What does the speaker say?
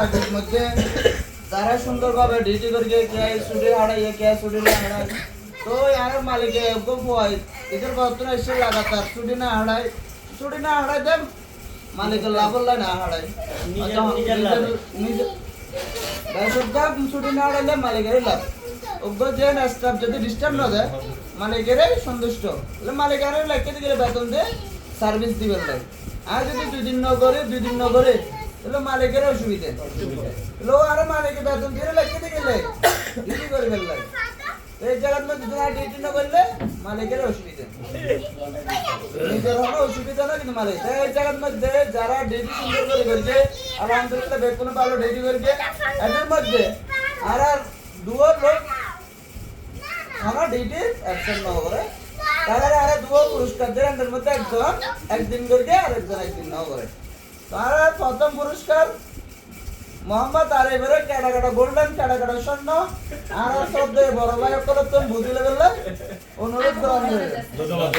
service মধ্যে যারা সুন্দরভাবে ডিউটি করিয়ে কে ছুটি হারাই কে ছুটি না হারাই তো यार মালিকে গোপোয় এদের বর্তমান এসে লাগাতার ছুটি না হারাই দেন মালিকের লাভ হল না হারাই নিজের ব্যবসা ছুটি না হারাইলে মালিকের লাভ অজ্ঞ যে স্টাফ যদি ডিস্টার্ব না দেয় মালিকের সন্তুষ্ট মালিকের লেখতে গেলে বেতন দিয়ে সার্ভিস দিবেন লাগে আর যদি 2 দিন ন করে তাহলে মালিকের অসুবিধা লো আর মালিকের বেতন দিয়ে লেখতে গেলে ডিউটি করবেন লাগে এই জায়গার মধ্যে যারা ডিউটি না করলে মালিকের অসুবিধা নিজের হলো অসুবিধা না কিন্তু মালিক এই জায়গার মধ্যে যারা ডিউটি সুন্দর করে করছে আলহামদুলিল্লাহ বেতন ভালো ডিউটি করছে এদের মধ্যে আর দুয়ার লোক আমার ডিউটি অ্যাবসেন্ট না করে তাহলে আর দুয়ার পুরস্কার দেন এদের মধ্যে একদিন করবে আর একদিন না করে তার প্রথম পুরস্কার মোহাম্মদ আরিফের কাটা গোল্ডেন কাটা স্বর্ণ আর সব দিয়ে বড় ভাই করে তুমি বুঝিলে বললে অনুরোধ করা হয় ধন্যবাদ